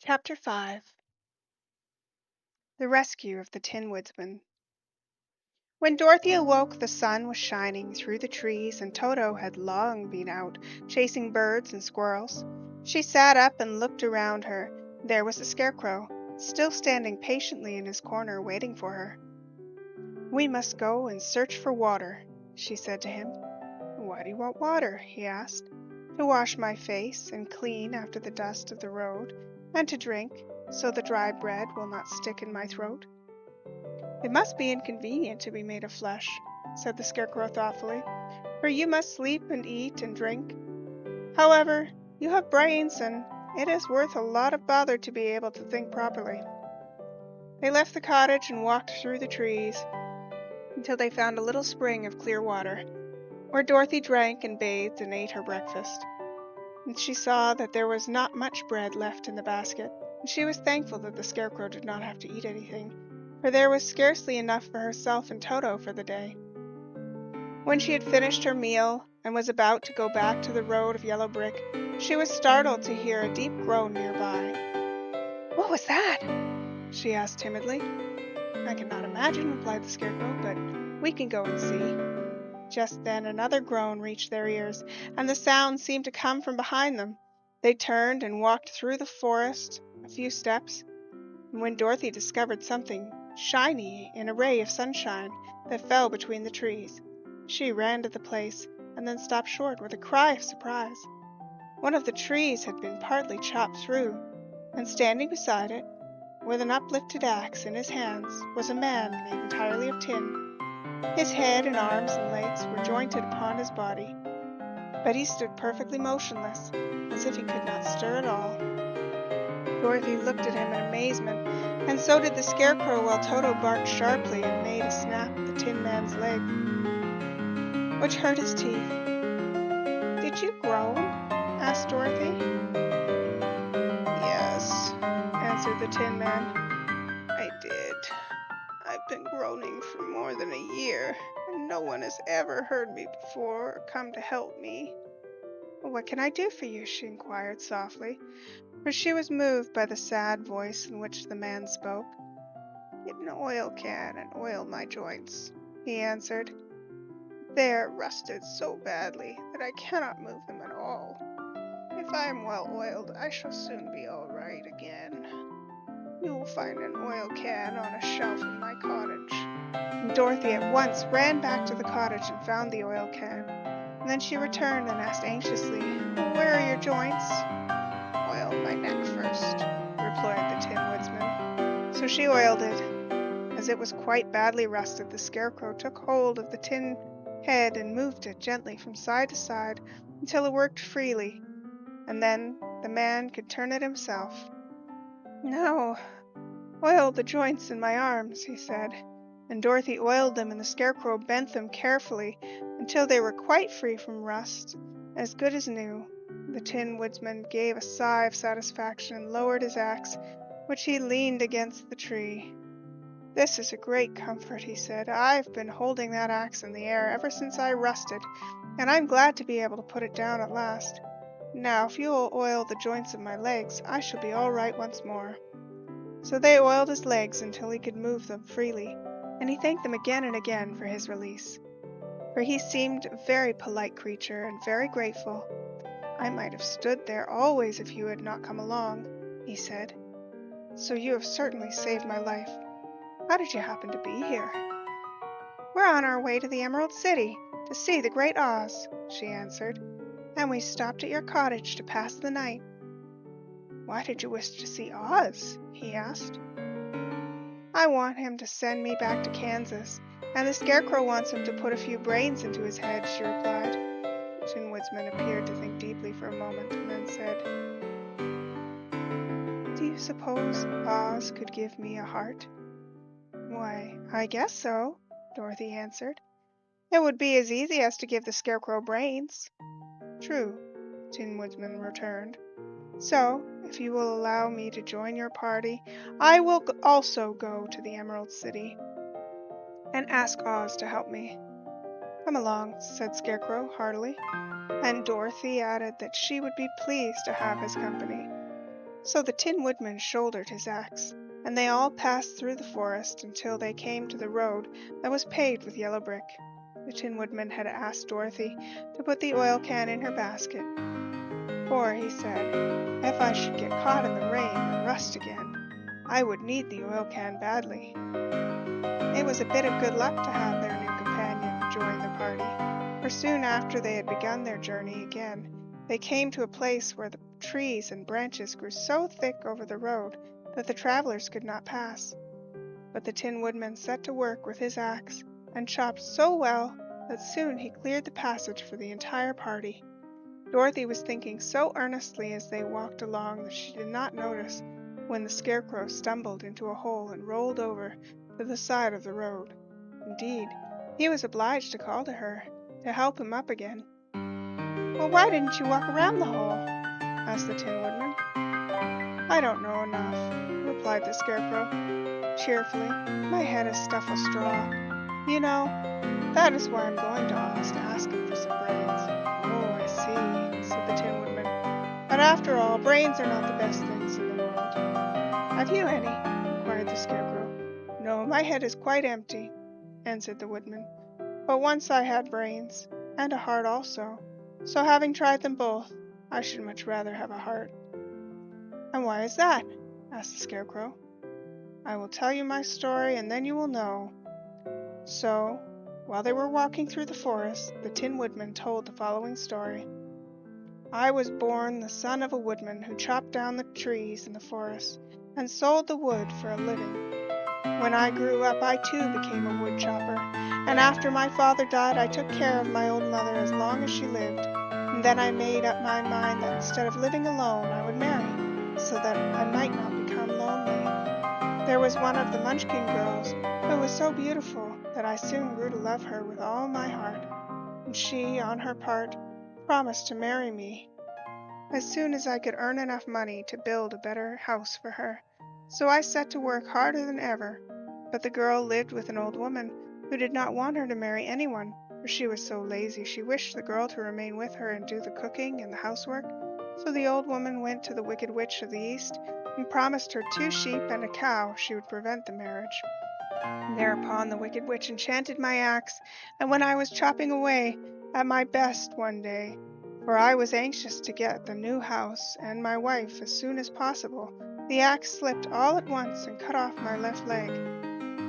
Chapter 5. The Rescue of the Tin Woodsman. When Dorothy awoke, the sun was shining through the trees, and Toto had long been out, chasing birds and squirrels. She sat up and looked around her. There was the Scarecrow, still standing patiently in his corner, waiting for her. "We must go and search for water," she said to him. "Why do you want water?" he asked. "To wash my face and clean after the dust of the road, and to drink, so the dry bread will not stick in my throat." "It must be inconvenient to be made of flesh," said the Scarecrow thoughtfully, "for you must sleep and eat and drink. However, you have brains, and it is worth a lot of bother to be able to think properly." They left the cottage and walked through the trees until they found a little spring of clear water, where Dorothy drank and bathed and ate her breakfast. And she saw that there was not much bread left in the basket, and she was thankful that the Scarecrow did not have to eat anything, for there was scarcely enough for herself and Toto for the day. When she had finished her meal and was about to go back to the road of yellow brick, she was startled to hear a deep groan nearby. "What was that?" she asked timidly. "I cannot imagine," replied the Scarecrow, "but we can go and see." Just then another groan reached their ears, and the sound seemed to come from behind them. They turned and walked through the forest a few steps, and when Dorothy discovered something shiny in a ray of sunshine that fell between the trees, she ran to the place and then stopped short with a cry of surprise. One of the trees had been partly chopped through, and standing beside it, with an uplifted axe in his hands, was a man made entirely of tin. His head and arms and legs were jointed upon his body, but he stood perfectly motionless, as if he could not stir at all. Dorothy looked at him in amazement, and so did the Scarecrow, while Toto barked sharply and made a snap at the Tin Man's leg, which hurt his teeth. "Did you groan?" asked Dorothy. "Yes," answered the Tin Man, "I did. I've been groaning for more than a year, and no one has ever heard me before or come to help me." "What can I do for you?" she inquired softly, for she was moved by the sad voice in which the man spoke. "Get an oil can and oil my joints," he answered. "They are rusted so badly that I cannot move them at all. If I am well oiled, I shall soon be all right again. You will find an oil can on a shelf in my cottage." And Dorothy at once ran back to the cottage and found the oil can. And then she returned and asked anxiously, "Where are your joints?" "Oil my neck first," replied the Tin Woodsman. So she oiled it. As it was quite badly rusted, the Scarecrow took hold of the tin head and moved it gently from side to side until it worked freely, and then the man could turn it himself. "Now, oil the joints in my arms," he said, and Dorothy oiled them, and the Scarecrow bent them carefully until they were quite free from rust, as good as new. The Tin Woodsman gave a sigh of satisfaction and lowered his axe, which he leaned against the tree. "This is a great comfort," he said. "I've been holding that axe in the air ever since I rusted, and I'm glad to be able to put it down at last. Now, if you will oil the joints of my legs, I shall be all right once more." So they oiled his legs until he could move them freely, and he thanked them again and again for his release. For he seemed a very polite creature and very grateful. "I might have stood there always if you had not come along," he said. "So you have certainly saved my life. How did you happen to be here?" "We're on our way to the Emerald City to see the Great Oz," she answered, "and we stopped at your cottage to pass the night." "Why did you wish to see Oz?" he asked. "I want him to send me back to Kansas, and the Scarecrow wants him to put a few brains into his head," she replied. The Tin Woodsman appeared to think deeply for a moment, and then said, "Do you suppose Oz could give me a heart?" "Why, I guess so," Dorothy answered. "It would be as easy as to give the Scarecrow brains." "True," Tin Woodsman returned. "So, if you will allow me to join your party, I will also go to the Emerald City and ask Oz to help me." "Come along," said Scarecrow heartily, and Dorothy added that she would be pleased to have his company. So the Tin Woodman shouldered his axe, and they all passed through the forest until they came to the road that was paved with yellow brick. The Tin Woodman had asked Dorothy to put the oil can in her basket, for, he said, if I should get caught in the rain and rust again, I would need the oil can badly. It was a bit of good luck to have their new companion join the party, for soon after they had begun their journey again, they came to a place where the trees and branches grew so thick over the road that the travelers could not pass. But the Tin Woodman set to work with his axe and chopped so well that soon he cleared the passage for the entire party. Dorothy was thinking so earnestly as they walked along that she did not notice when the Scarecrow stumbled into a hole and rolled over to the side of the road. Indeed, he was obliged to call to her to help him up again. "Well, why didn't you walk around the hole?" asked the Tin Woodman. "I don't know enough," replied the Scarecrow cheerfully. "My head is stuffed with straw. You know, that is why I'm going to Oz to ask him for some brains." "Oh, I see," said the Tin Woodman. "But after all, brains are not the best things in the world." "Have you any?" inquired the Scarecrow. "No, my head is quite empty," answered the Woodman. "But once I had brains, and a heart also. So having tried them both, I should much rather have a heart." "And why is that?" asked the Scarecrow. "I will tell you my story, and then you will know." So, while they were walking through the forest, the Tin Woodman told the following story. "I was born the son of a woodman who chopped down the trees in the forest and sold the wood for a living. When I grew up, I too became a wood chopper, and after my father died, I took care of my old mother as long as she lived, and then I made up my mind that instead of living alone, I would marry, so that I might not become lonely. There was one of the Munchkin girls who was so beautiful that I soon grew to love her with all my heart, and she, on her part, promised to marry me as soon as I could earn enough money to build a better house for her. So I set to work harder than ever. But the girl lived with an old woman who did not want her to marry anyone, for she was so lazy she wished the girl to remain with her and do the cooking and the housework. So the old woman went to the Wicked Witch of the East and promised her 2 sheep and a cow if she would prevent the marriage. Thereupon the Wicked Witch enchanted my axe, and when I was chopping away at my best one day, for I was anxious to get the new house and my wife as soon as possible, the axe slipped all at once and cut off my left leg.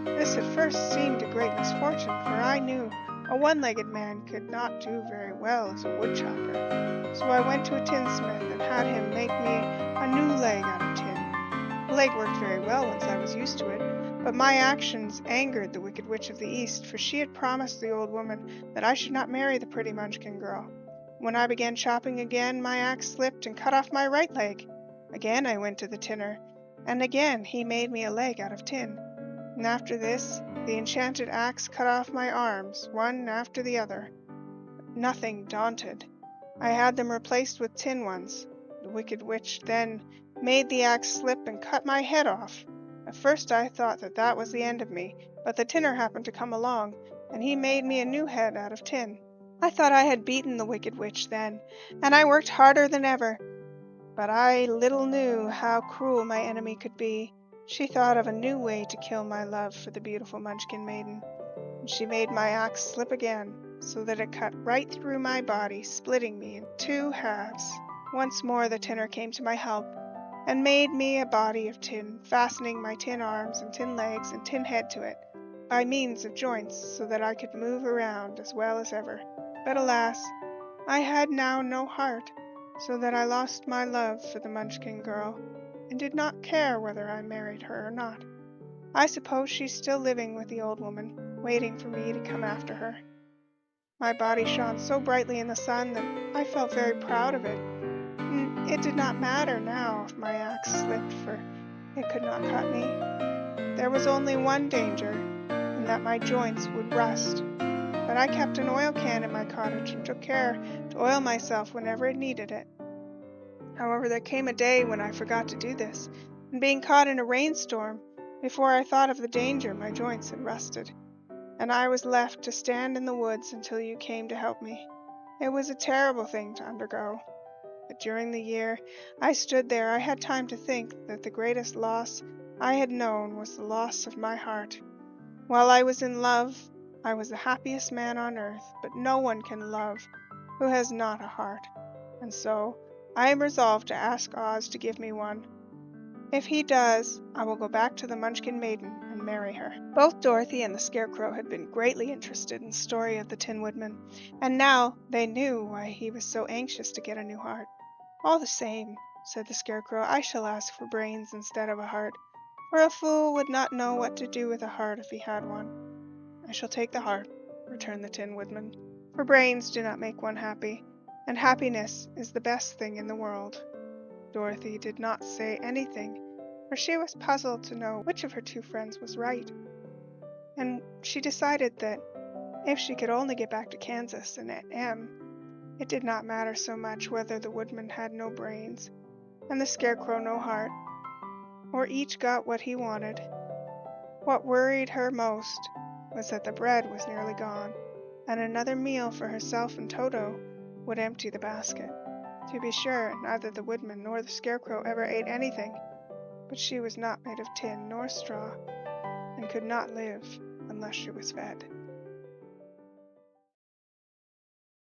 This at first seemed a great misfortune, for I knew a one-legged man could not do very well as a woodchopper. So I went to a tinsmith and had him make me a new leg out of tin. The leg worked very well once I was used to it, but my actions angered the Wicked Witch of the East, for she had promised the old woman that I should not marry the pretty Munchkin girl. When I began chopping again, my axe slipped and cut off my right leg. Again I went to the tinner, and again he made me a leg out of tin. And after this, the enchanted axe cut off my arms, one after the other. Nothing daunted, I had them replaced with tin ones. The Wicked Witch then made the axe slip and cut my head off. At first I thought that was the end of me, but the tinner happened to come along, and he made me a new head out of tin. I thought I had beaten the Wicked Witch then, and I worked harder than ever. But I little knew how cruel my enemy could be. She thought of a new way to kill my love for the beautiful Munchkin maiden, and she made my axe slip again, so that it cut right through my body, splitting me in 2 halves. Once more the tinner came to my help, and made me a body of tin, fastening my tin arms and tin legs and tin head to it, by means of joints, so that I could move around as well as ever. But alas, I had now no heart, so that I lost my love for the Munchkin girl, and did not care whether I married her or not. I suppose she's still living with the old woman, waiting for me to come after her. My body shone so brightly in the sun that I felt very proud of it. It did not matter now if my axe slipped, for it could not cut me. There was only one danger, and that my joints would rust. But I kept an oil can in my cottage and took care to oil myself whenever it needed it. However, there came a day when I forgot to do this, and being caught in a rainstorm, before I thought of the danger, my joints had rusted, and I was left to stand in the woods until you came to help me. It was a terrible thing to undergo. But during the year I stood there, I had time to think that the greatest loss I had known was the loss of my heart. While I was in love, I was the happiest man on earth, but no one can love who has not a heart, and so I am resolved to ask Oz to give me one. If he does, I will go back to the Munchkin Maiden and marry her." Both Dorothy and the Scarecrow had been greatly interested in the story of the Tin Woodman, and now they knew why he was so anxious to get a new heart. "All the same," said the Scarecrow, "I shall ask for brains instead of a heart, for a fool would not know what to do with a heart if he had one." "I shall take the heart," returned the Tin Woodman, "for brains do not make one happy, and happiness is the best thing in the world." Dorothy did not say anything, for she was puzzled to know which of her two friends was right, and she decided that if she could only get back to Kansas and Aunt Em, it did not matter so much whether the Woodman had no brains and the Scarecrow no heart, or each got what he wanted. What worried her most was that the bread was nearly gone, and another meal for herself and Toto would empty the basket. To be sure, neither the Woodman nor the Scarecrow ever ate anything, but she was not made of tin nor straw, and could not live unless she was fed.